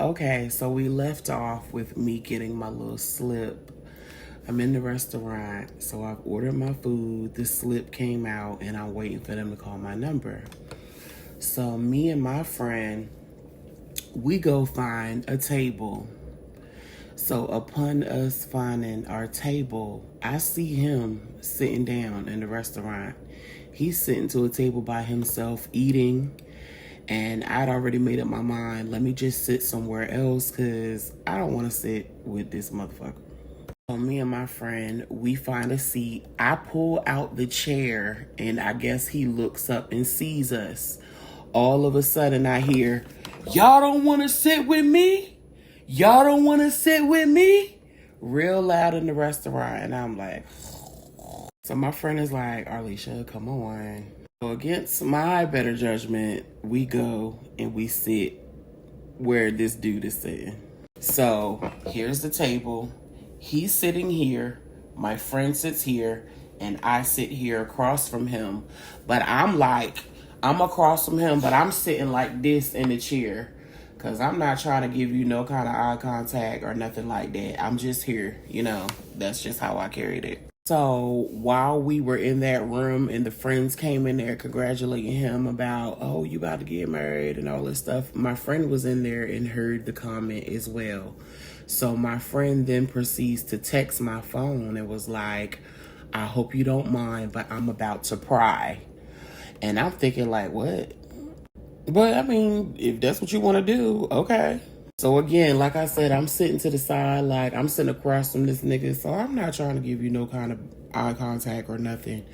Okay, so we left off with me getting my little slip. I'm in the restaurant, so I've ordered my food. The slip came out, and I'm waiting for them to call my number. So me and my friend, we go find a table. So upon us finding our table, I see him sitting down in the restaurant. He's sitting to a table by himself eating. And I'd already made up my mind, let me just sit somewhere else because I don't want to sit with this motherfucker. So me and my friend, we find a seat. I pull out the chair and I guess he looks up and sees us. All of a sudden I hear, y'all don't want to sit with me? Y'all don't want to sit with me? Real loud in the restaurant. And I'm like, so my friend is like, Arlisha, come on. So against my better judgment, we go and we sit where this dude is sitting. So here's the table. He's sitting here. My friend sits here. And I sit here across from him. But I'm across from him, but I'm sitting like this in the chair. Because I'm not trying to give you no kind of eye contact or nothing like that. I'm just here, That's just how I carried it. So while we were in that room and the friends came in there congratulating him about, oh, you about to get married and all this stuff, my friend was in there and heard the comment as well. So my friend then proceeds to text my phone and was like, I hope you don't mind, but I'm about to pry. And I'm thinking like, what? But I mean, if that's what you want to do, okay. So again, like I said, I'm sitting to the side, like I'm sitting across from this nigga, so I'm not trying to give you no kind of eye contact or nothing.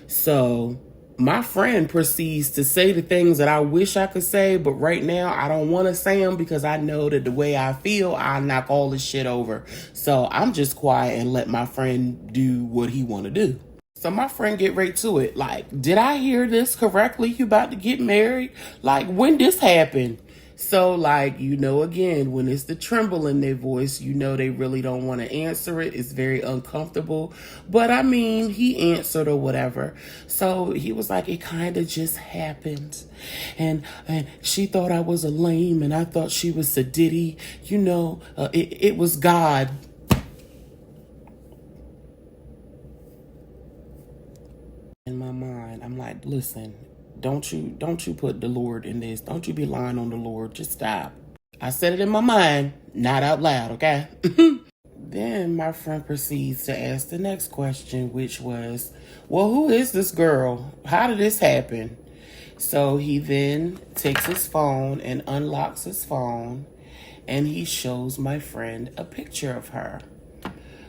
So my friend proceeds to say the things that I wish I could say, but right now I don't want to say them because I know that the way I feel, I knock all this shit over. So I'm just quiet and let my friend do what he want to do. So my friend get right to it. Like, did I hear this correctly? You about to get married? Like, when this happened? So, like, again, when it's the tremble in their voice, they really don't want to answer it. It's very uncomfortable. But, I mean, he answered or whatever. So, he was like, it kind of just happened. And she thought I was a lame, and I thought she was a ditty. It was God. In my mind, I'm like, listen, don't you put the Lord in this. Don't you be lying on the Lord. Just stop. I said it in my mind, not out loud, okay? Then my friend proceeds to ask the next question, which was, well, who is this girl? How did this happen? So he then takes his phone and unlocks his phone, and he shows my friend a picture of her.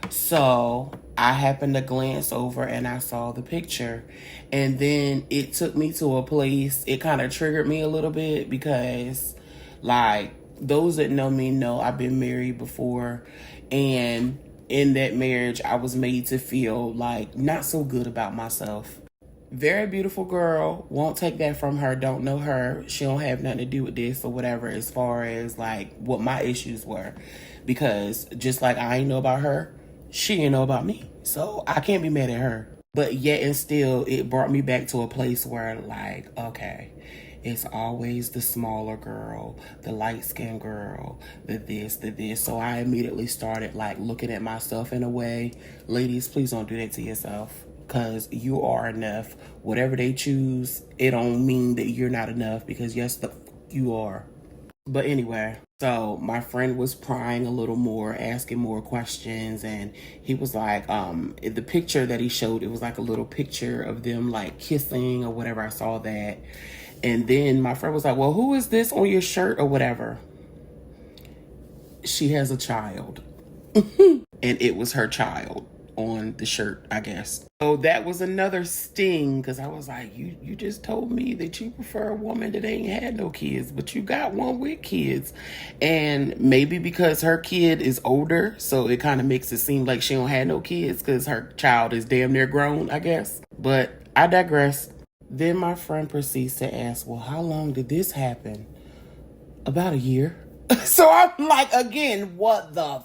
So I happened to glance over and I saw the picture, and then it took me to a place. It kind of triggered me a little bit because, like, those that know me know I've been married before, and in that marriage I was made to feel like not so good about myself. Very beautiful girl, won't take that from her, don't know her, she don't have nothing to do with this or whatever as far as like what my issues were, because just like I ain't know about her, she didn't know about me. So I can't be mad at her. But yet and still, it brought me back to a place where, like, okay, it's always the smaller girl, the light-skinned girl, the this. So I immediately started, like, looking at myself in a way. Ladies, please don't do that to yourself. Because you are enough. Whatever they choose, it don't mean that you're not enough. Because, yes, you are. But anyway, so my friend was prying a little more, asking more questions, and he was like, the picture that he showed, it was like a little picture of them like kissing or whatever. I saw that. And then my friend was like, well, who is this on your shirt or whatever? She has a child. And it was her child on the shirt, I guess. So that was another sting, because I was like, you just told me that you prefer a woman that ain't had no kids, but you got one with kids. And maybe because her kid is older, so it kind of makes it seem like she don't have no kids because her child is damn near grown, I guess. But I digress. Then my friend proceeds to ask, well, how long did this happen? About a year. So I'm like, again, what the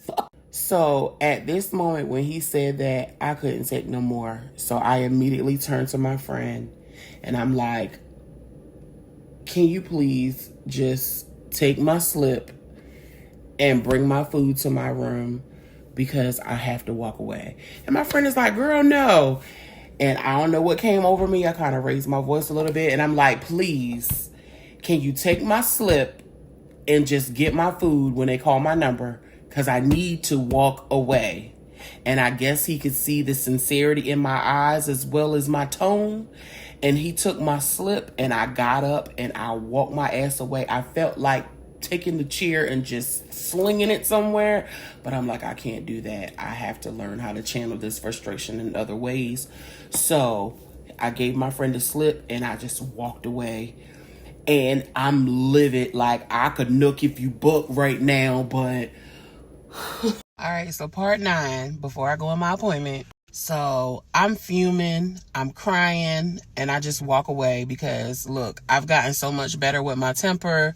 fuck? So at this moment when he said that, I couldn't take no more. So I immediately turned to my friend and I'm like, can you please just take my slip and bring my food to my room because I have to walk away. And my friend is like, girl, no. And I don't know what came over me. I kind of raised my voice a little bit. And I'm like, please, can you take my slip and just get my food when they call my number? Because I need to walk away. And I guess he could see the sincerity in my eyes as well as my tone. And he took my slip and I got up and I walked my ass away. I felt like taking the chair and just slinging it somewhere. But I'm like, I can't do that. I have to learn how to channel this frustration in other ways. So I gave my friend a slip and I just walked away. And I'm livid. Like, I could nook if you buck right now, but... All right, so part 9, before I go on my appointment. So I'm fuming, I'm crying, and I just walk away because, look, I've gotten so much better with my temper.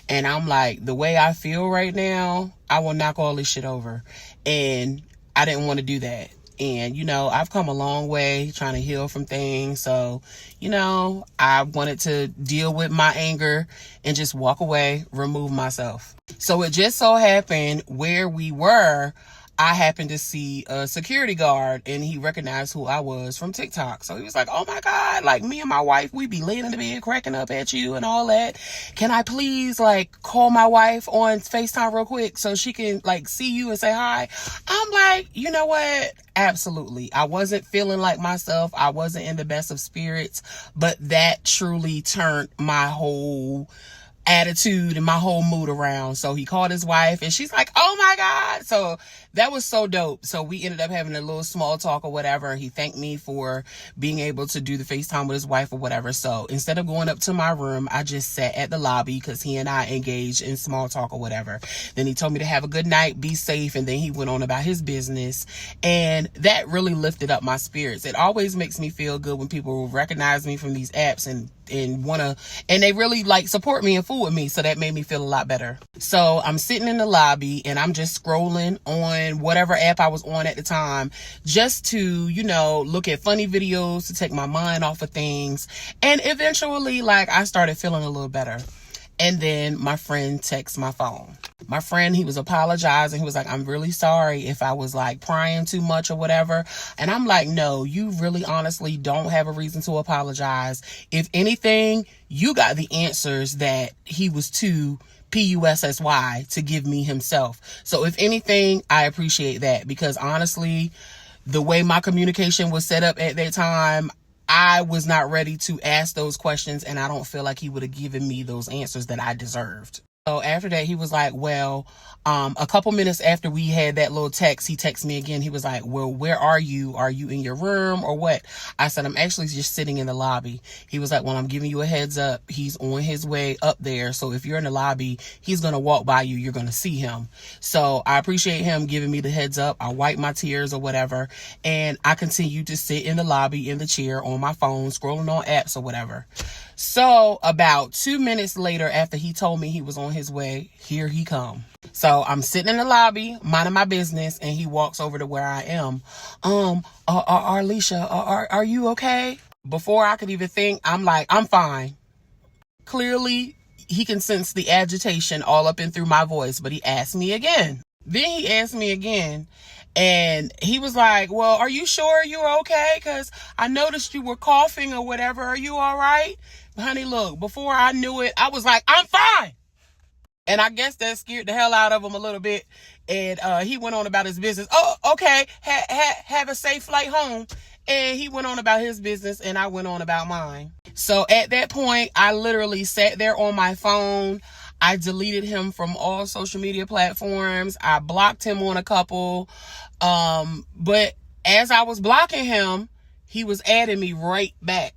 And I'm like, the way I feel right now, I will knock all this shit over. And I didn't want to do that. And, you know, I've come a long way trying to heal from things. So, you know, I wanted to deal with my anger and just walk away, remove myself. So it just so happened where we were, I happened to see a security guard and he recognized who I was from TikTok. So he was like, oh my God, like me and my wife, we be laying in the bed cracking up at you and all that. Can I please like call my wife on FaceTime real quick so she can like see you and say hi? I'm like, you know what? Absolutely. I wasn't feeling like myself. I wasn't in the best of spirits, but that truly turned my whole attitude and my whole mood around. So he called his wife and she's like, oh my God. So that was so dope. So we ended up having a little small talk or whatever. He thanked me for being able to do the FaceTime with his wife or whatever. So instead of going up to my room, I just sat at the lobby because he and I engaged in small talk or whatever. Then he told me to have a good night, be safe. And then he went on about his business. And that really lifted up my spirits. It always makes me feel good when people recognize me from these apps and they really like support me and fool with me. So that made me feel a lot better. So I'm sitting in the lobby and I'm just scrolling on whatever app I was on at the time just to, you know, look at funny videos to take my mind off of things. And eventually, like, I started feeling a little better. And then my friend texts my phone. My friend, he was apologizing. He was like, I'm really sorry if I was like prying too much or whatever. And I'm like, no, you really honestly don't have a reason to apologize. If anything, you got the answers that he was too PUSSY to give me himself. So if anything, I appreciate that because honestly, the way my communication was set up at that time, I was not ready to ask those questions, and I don't feel like he would have given me those answers that I deserved. So after that, he was like, well, a couple minutes after we had that little text, he texted me again. He was like, well, where are you? Are you in your room or what? I said, I'm actually just sitting in the lobby. He was like, well, I'm giving you a heads up. He's on his way up there. So if you're in the lobby, he's going to walk by you. You're going to see him. So I appreciate him giving me the heads up. I wiped my tears or whatever. And I continued to sit in the lobby in the chair on my phone, scrolling on apps or whatever. So about 2 minutes later, after he told me he was on his way, here he come. So I'm sitting in the lobby, minding my business, and he walks over to where I am. Arlisha, are you okay? Before I could even think, I'm like, I'm fine. Clearly, he can sense the agitation all up and through my voice, but he asked me again. Then he asked me again, and he was like, well, are you sure you're okay? Because I noticed you were coughing or whatever. Are you all right? Honey, look, before I knew it, I was like, I'm fine. And I guess that scared the hell out of him a little bit. And he went on about his business. Oh, okay. Have a safe flight home. And he went on about his business and I went on about mine. So at that point, I literally sat there on my phone. I deleted him from all social media platforms. I blocked him on a couple. But as I was blocking him, he was adding me right back.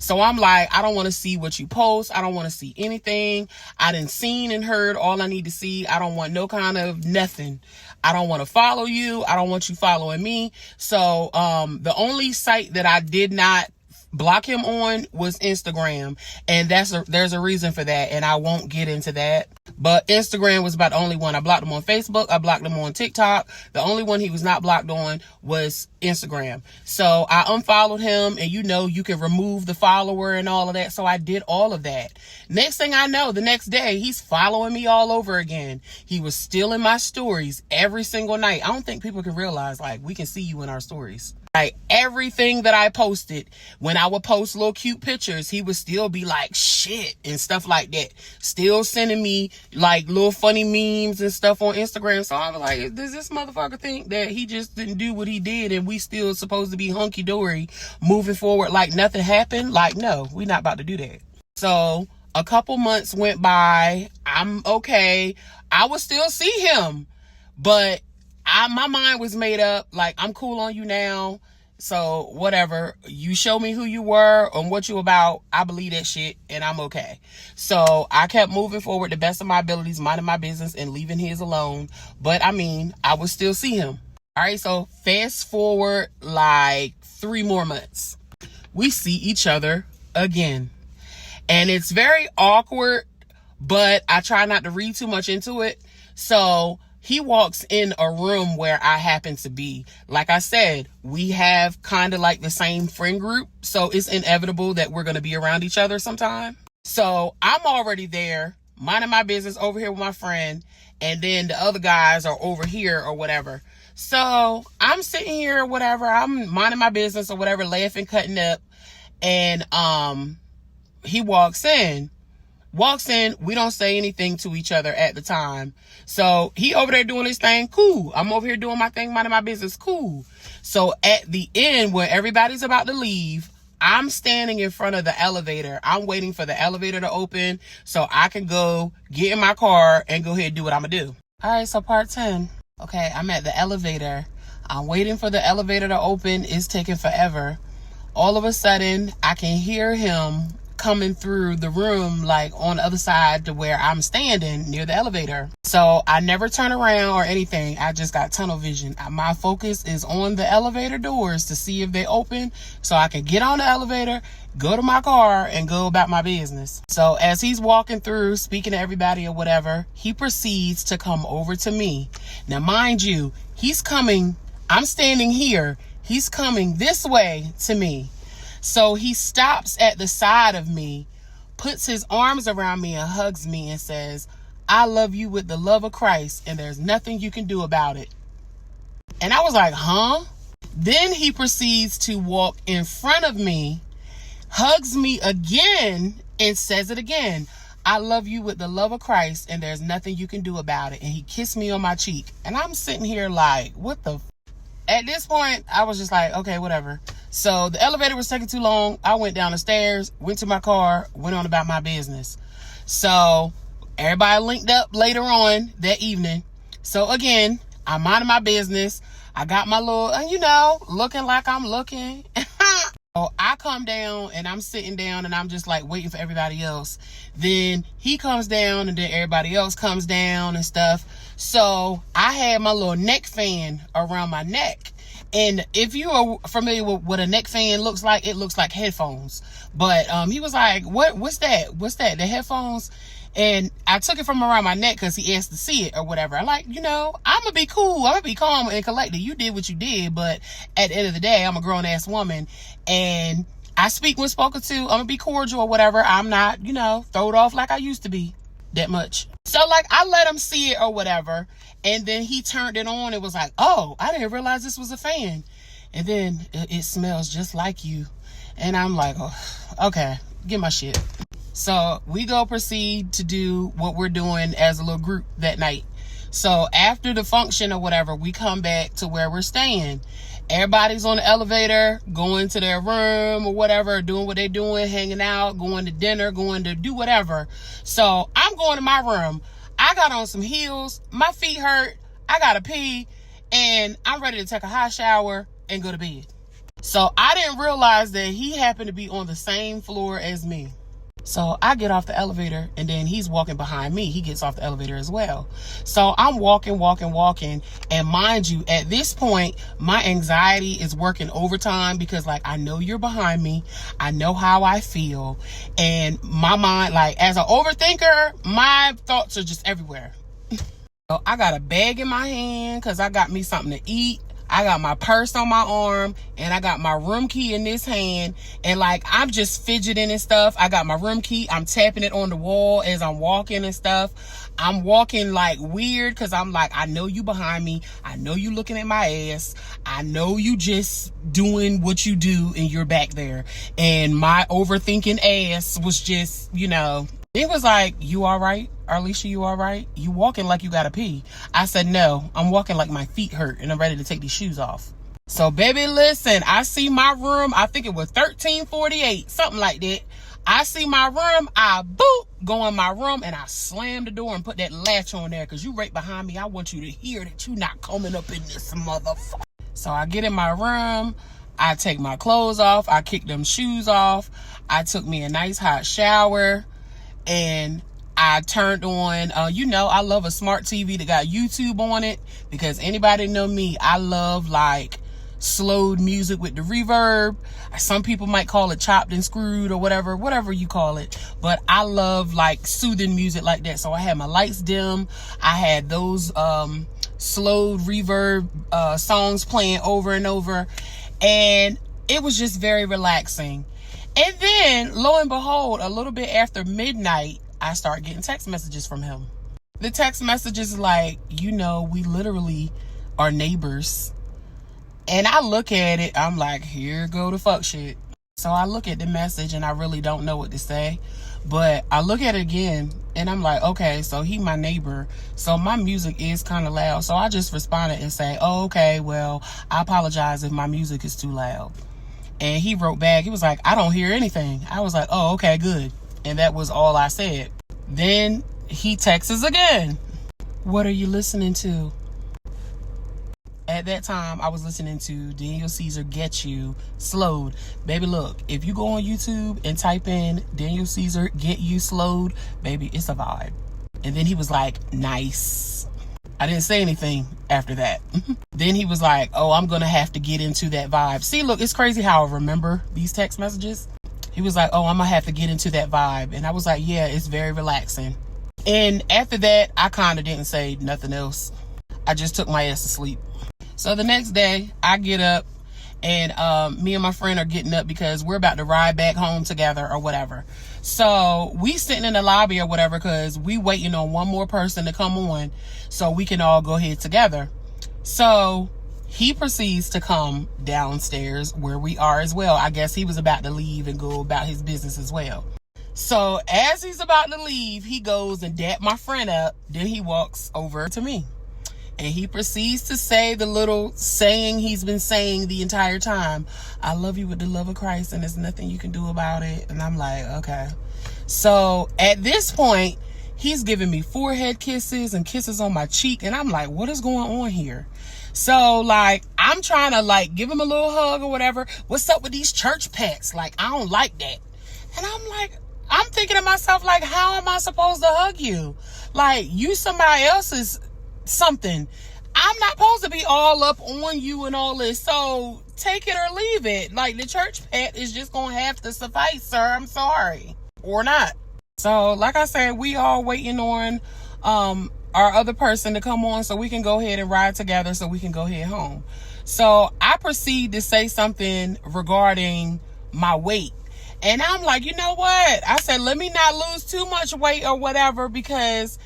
So I'm like, I don't want to see what you post. I don't want to see anything. I done seen and heard all I need to see. I don't want no kind of nothing. I don't want to follow you. I don't want you following me. So the only site that I did not block him on was Instagram, and there's a reason for that, and I won't get into that. But Instagram was about the only one. I blocked him on Facebook. I blocked him on TikTok. The only one he was not blocked on was Instagram. So I unfollowed him, and you can remove the follower and all of that. So I did all of that. Next thing I know, the next day, he's following me all over again. He was still in my stories every single night. I don't think people can realize, like, we can see you in our stories. Like, everything that I posted, when I would post little cute pictures, he would still be like, shit, and stuff like that. Still sending me like little funny memes and stuff on Instagram. So I was like, does this motherfucker think that he just didn't do what he did and we still supposed to be hunky-dory moving forward like nothing happened? Like, no, we not about to do that. So a couple months went by. I'm okay. I would still see him, but my mind was made up. Like, I'm cool on you now. So whatever, you show me who you were and what you about, I believe that shit, and I'm okay. So I kept moving forward the best of my abilities, minding my business and leaving his alone. But I mean, I would still see him. All right, so fast forward like 3 more months. We see each other again. And it's very awkward, but I try not to read too much into it. So he walks in a room where I happen to be. Like I said, we have kind of like the same friend group. So it's inevitable that we're going to be around each other sometime. So I'm already there, minding my business over here with my friend. And then the other guys are over here or whatever. So I'm sitting here or whatever. I'm minding my business or whatever, laughing, cutting up. And he walks in. We don't say anything to each other at the time. So he over there doing his thing, cool. I'm over here doing my thing, minding my business, cool. So at the end, when everybody's about to leave, I'm standing in front of the elevator. I'm waiting for the elevator to open so I can go get in my car and go ahead and do what I'm gonna do. All right, so part 10. Okay, I'm at the elevator. I'm waiting for the elevator to open. It's taking forever. All of a sudden, I can hear him coming through the room, like on the other side to where I'm standing near the elevator. So I never turn around or anything. I just got tunnel vision. My focus is on the elevator doors to see if they open so I can get on the elevator, go to my car, and go about my business. So as he's walking through, speaking to everybody or whatever, he proceeds to come over to me. Now, mind you, he's coming, I'm standing here. He's coming this way to me. So he stops at the side of me, puts his arms around me and hugs me and says, I love you with the love of Christ and there's nothing you can do about it. And I was like, huh? Then he proceeds to walk in front of me, hugs me again and says it again. I love you with the love of Christ and there's nothing you can do about it. And he kissed me on my cheek. And I'm sitting here like, what the At this point, I was just like, okay, whatever. So the elevator was taking too long. I went down the stairs, went to my car, went on about my business. So everybody linked up later on that evening. So again, I'm minding my business. I got my little, looking like I'm looking. So I come down and I'm sitting down and I'm just like waiting for everybody else. Then he comes down and then everybody else comes down and stuff. So I had my little neck fan around my neck. And if you are familiar with what a neck fan looks like, it looks like headphones. But he was like, what's that? What's that? The headphones? And I took it from around my neck because he asked to see it or whatever. I'm like, I'm going to be cool. I'm going to be calm and collected. You did what you did. But at the end of the day, I'm a grown ass woman. And I speak when spoken to. I'm going to be cordial or whatever. I'm not, throw it off like I used to be that much. So like I let him see it or whatever. And then he turned it on and was like, oh, I didn't realize this was a fan. And then it smells just like you. And I'm like, oh, okay, get my shit. So we go proceed to do what we're doing as a little group that night. So after the function or whatever, we come back to where we're staying. Everybody's on the elevator, going to their room or whatever, doing what they're doing, hanging out, going to dinner, going to do whatever. So I'm going to my room. I got on some heels. My feet hurt. I got to pee. And I'm ready to take a hot shower and go to bed. So I didn't realize that he happened to be on the same floor as me. So I get off the elevator, and then he's walking behind me. He gets off the elevator as well. So I'm walking. And mind you, at this point, my anxiety is working overtime because, like, I know you're behind me. I know how I feel. And my mind, like, as an overthinker, my thoughts are just everywhere. So I got a bag in my hand because I got me something to eat. I got my purse on my arm, and I got my room key in this hand, and like I'm just fidgeting and stuff. I got my room key, I'm tapping it on the wall as I'm walking and stuff. I'm walking like weird because I'm like, I know you behind me, I know you looking at my ass, I know you just doing what you do and you're back there. And my overthinking ass was just, it was like, you all right? Arlisha, you all right? You walking like you gotta pee. I said, no, I'm walking like my feet hurt and I'm ready to take these shoes off. So, baby, listen, I see my room. I think it was 1348, something like that. I see my room. I go in my room and I slam the door and put that latch on there because you right behind me. I want you to hear that you not coming up in this motherfucker. So I get in my room. I take my clothes off. I kick them shoes off. I took me a nice hot shower. And I turned on, I love a smart TV that got YouTube on it, because anybody know me, I love like slowed music with the reverb. Some people might call it chopped and screwed or whatever you call it. But I love like soothing music like that. So I had my lights dim. I had those slowed reverb songs playing over and over. And it was just very relaxing. And then, lo and behold, a little bit after midnight, I start getting text messages from him. The text messages like, we literally are neighbors. And I look at it, I'm like, here go the fuck shit. So I look at the message and I really don't know what to say. But I look at it again and I'm like, okay, so he my neighbor. So my music is kind of loud. So I just responded and say, oh, okay, well, I apologize if my music is too loud. And he wrote back, he was like, I don't hear anything. I was like, oh, okay, good. And that was all I said. Then he texts again. What are you listening to? At that time, I was listening to Daniel Caesar Get You Slowed. Baby, look, if you go on YouTube and type in Daniel Caesar Get You Slowed, baby, it's a vibe. And then he was like, nice. I didn't say anything after that. Then he was like, oh, I'm going to have to get into that vibe. See, look, it's crazy how I remember these text messages. He was like, oh, I'm going to have to get into that vibe. And I was like, yeah, it's very relaxing. And after that, I kind of didn't say nothing else. I just took my ass to sleep. So the next day, I get up and me and my friend are getting up because we're about to ride back home together or whatever. So we sitting in the lobby or whatever because we waiting on one more person to come on so we can all go ahead together. So he proceeds to come downstairs where we are as well. I guess he was about to leave and go about his business as well. So as he's about to leave, he goes and dap my friend up. Then he walks over to me. And he proceeds to say the little saying he's been saying the entire time. I love you with the love of Christ and there's nothing you can do about it. And I'm like, okay. So at this point, he's giving me forehead kisses and kisses on my cheek. And I'm like, what is going on here? So like, I'm trying to like give him a little hug or whatever. What's up with these church pats? Like, I don't like that. And I'm like, I'm thinking to myself, like, how am I supposed to hug you? Like, you somebody else's something. I'm not supposed to be all up on you and all this. So take it or leave it. Like, the church pat is just gonna have to suffice, sir. I'm sorry. Or not. So like I said, we all waiting on our other person to come on so we can go ahead and ride together so we can go head home. So I proceed to say something regarding my weight. And I'm like, you know what? I said, let me not lose too much weight or whatever because,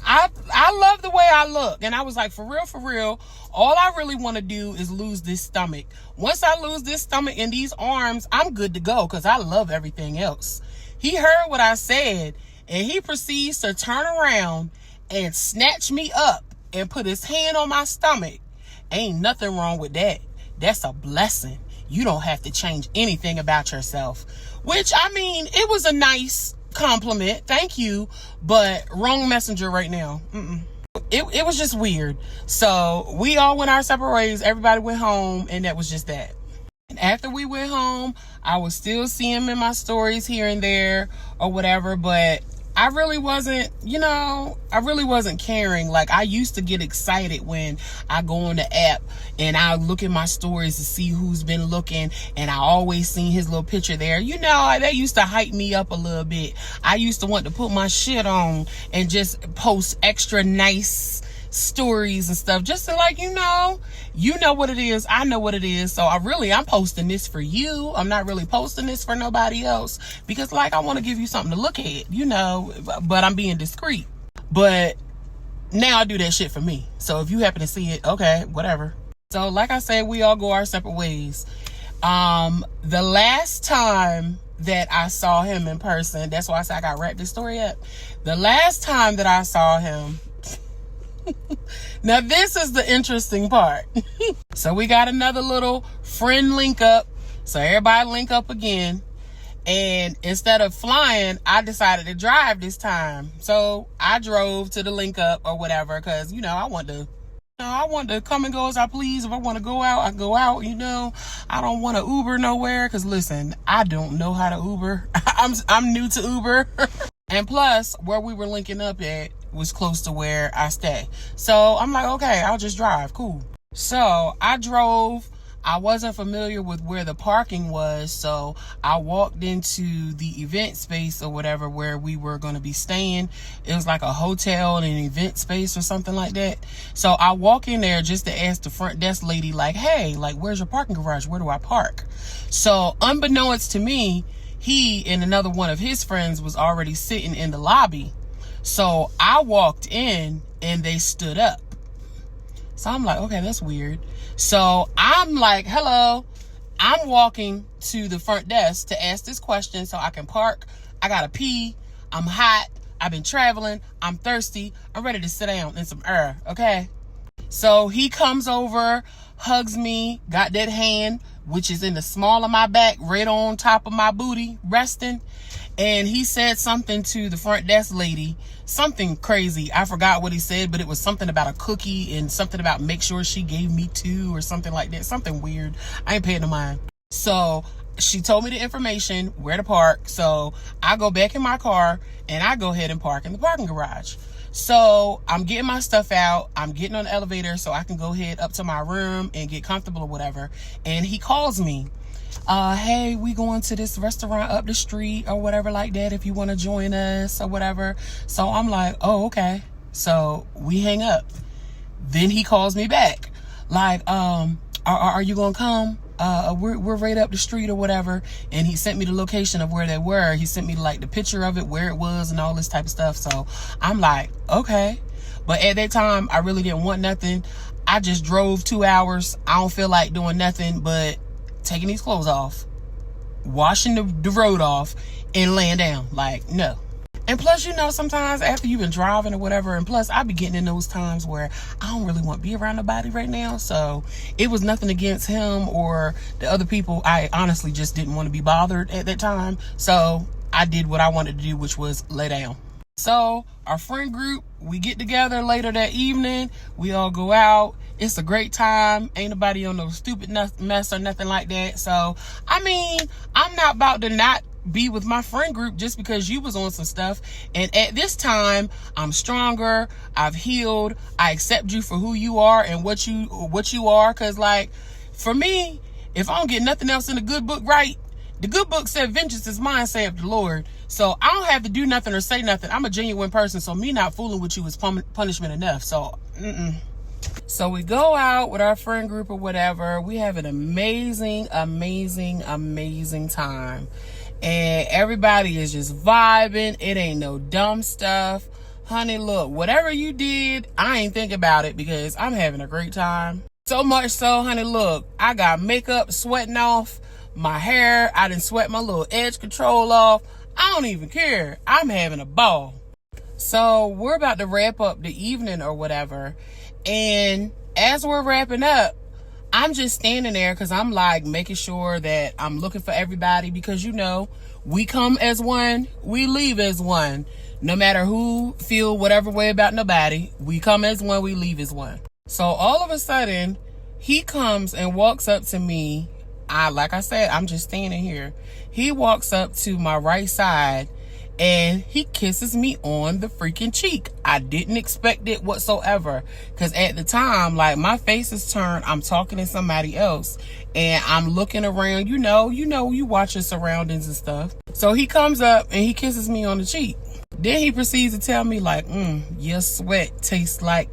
I love the way I look. And I was like, for real, all I really want to do is lose this stomach. Once I lose this stomach and these arms, I'm good to go because I love everything else. He heard what I said and he proceeds to turn around and snatch me up and put his hand on my stomach. Ain't nothing wrong with that. That's a blessing. You don't have to change anything about yourself. Which, I mean, it was a nice compliment, thank you, but wrong messenger right now. It was just weird. So we all went our separate ways, everybody went home, and that was just that. After we went home, I would still see him in my stories here and there or whatever, but I really wasn't, I really wasn't caring. Like, I used to get excited when I go on the app and I look at my stories to see who's been looking, and I always seen his little picture there. That used to hype me up a little bit. I used to want to put my shit on and just post extra nice stories and stuff, just to you know what it is, I know what it is. So I'm posting this for you. I'm not really posting this for nobody else, because I want to give you something to look at, but I'm being discreet. But now I do that shit for me. So if you happen to see it, okay, whatever. So like I said, we all go our separate ways. The last time that I saw him in person, that's why I said I got to wrap this story up. The last time that I saw him, now this is the interesting part. So we got another little friend link up. So everybody link up again. And instead of flying, I decided to drive this time. So I drove to the link up or whatever, because, I want to come and go as I please. If I want to go out, I go out, I don't want to Uber nowhere, because listen, I don't know how to Uber. I'm new to Uber. And plus, where we were linking up at was close to where I stay. So I'm like, okay, I'll just drive. Cool. So I drove. I wasn't familiar with where the parking was, so I walked into the event space or whatever where we were going to be staying. It was like a hotel and an event space or something like that. So I walk in there just to ask the front desk lady, hey, where's your parking garage? Where do I park? So unbeknownst to me, he and another one of his friends was already sitting in the lobby. So I walked in and they stood up. So I'm like, okay, that's weird. So I'm like, hello. I'm walking to the front desk to ask this question so I can park. I gotta pee. I'm hot. I've been traveling. I'm thirsty. I'm ready to sit down in some air. Okay. So he comes over, hugs me, got that hand, which is in the small of my back, right on top of my booty, resting. And he said something to the front desk lady, something crazy. I forgot what he said, but it was something about a cookie and something about make sure she gave me 2 or something like that. Something weird. I ain't paying no mind. So she told me the information, where to park. So I go back in my car and I go ahead and park in the parking garage. So I'm getting my stuff out. I'm getting on the elevator so I can go ahead up to my room and get comfortable or whatever. And he calls me. Hey, we going to this restaurant up the street or whatever like that, if you want to join us or whatever. So I'm like, oh, okay. So we hang up. Then he calls me back. Are you going to come? We're right up the street or whatever. And he sent me the location of where they were. He sent me the picture of it, where it was and all this type of stuff. So I'm like, okay. But at that time, I really didn't want nothing. I just drove 2 hours. I don't feel like doing nothing but taking these clothes off, washing the road off, and laying down. No. And plus, sometimes after you've been driving or whatever, and plus I be getting in those times where I don't really want to be around nobody right now. So it was nothing against him or the other people. I honestly just didn't want to be bothered at that time. So I did what I wanted to do, which was lay down. So our friend group, we get together later that evening. We all go out. It's a great time. Ain't nobody on no stupid mess or nothing like that. So, I'm not about to not be with my friend group just because you was on some stuff. And at this time, I'm stronger. I've healed. I accept you for who you are and what you are. Cause for me, if I don't get nothing else in the good book right, the good book said, vengeance is mine, saith the Lord. So I don't have to do nothing or say nothing. I'm a genuine person. So me not fooling with you is punishment enough. So, So we go out with our friend group or whatever. We have an amazing, amazing, amazing time. And everybody is just vibing. It ain't no dumb stuff. Honey, look, whatever you did, I ain't think about it because I'm having a great time. So much so, honey, look, I got makeup sweating off my hair. I done sweat my little edge control off. I don't even care. I'm having a ball. So we're about to wrap up the evening or whatever. And as we're wrapping up, I'm just standing there because I'm making sure that I'm looking for everybody because, we come as one, we leave as one. No matter who feel whatever way about nobody, we come as one, we leave as one. So all of a sudden, he comes and walks up to me like I said, I'm just standing here. He walks up to my right side and he kisses me on the freaking cheek. I didn't expect it whatsoever, because at the time, like, my face is turned, I'm talking to somebody else and I'm looking around, you watch your surroundings and stuff. So he comes up and he kisses me on the cheek. Then he proceeds to tell me, like, your sweat tastes like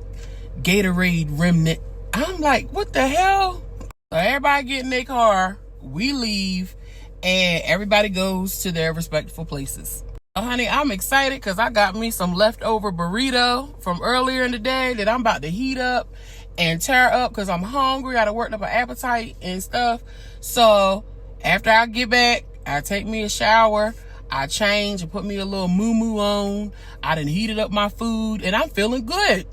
Gatorade remnant. I'm like, what the hell? So everybody get in their car, we leave, and everybody goes to their respectful places. Oh, honey, I'm excited because I got me some leftover burrito from earlier in the day that I'm about to heat up and tear up because I'm hungry. I done worked up an appetite and stuff. So after I get back, I take me a shower, I change and put me a little moo-moo on. I done heated up my food and I'm feeling good.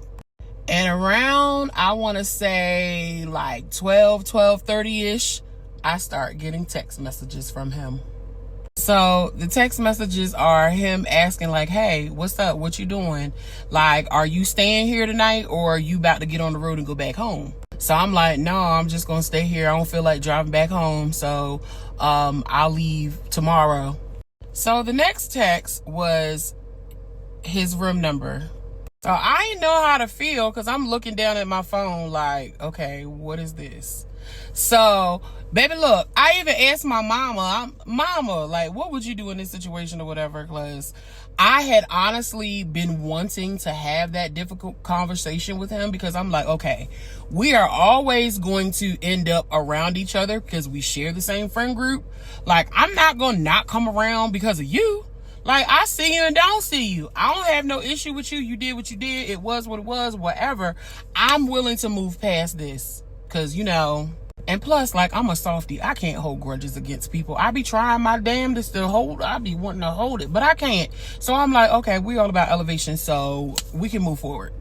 And around, I want to say like 12:30-ish, I start getting text messages from him. So the text messages are him asking, like, hey, what's up? What you doing? Like, are you staying here tonight or are you about to get on the road and go back home? So I'm like, no, I'm just going to stay here. I don't feel like driving back home. So I'll leave tomorrow. So the next text was his room number. So I didn't know how to feel because I'm looking down at my phone like, okay, what is this? So, baby, look, I even asked my mama, like, what would you do in this situation or whatever? Because I had honestly been wanting to have that difficult conversation with him, because I'm like, okay, we are always going to end up around each other because we share the same friend group. Like, I'm not going to not come around because of you. Like, I see you and don't see you. I don't have no issue with you. You did what you did. It was what it was, whatever. I'm willing to move past this because, and plus, like, I'm a softie. I can't hold grudges against people. I be trying my damnedest to hold. I be wanting to hold it, but I can't. So I'm like, okay, we all about elevation, so we can move forward.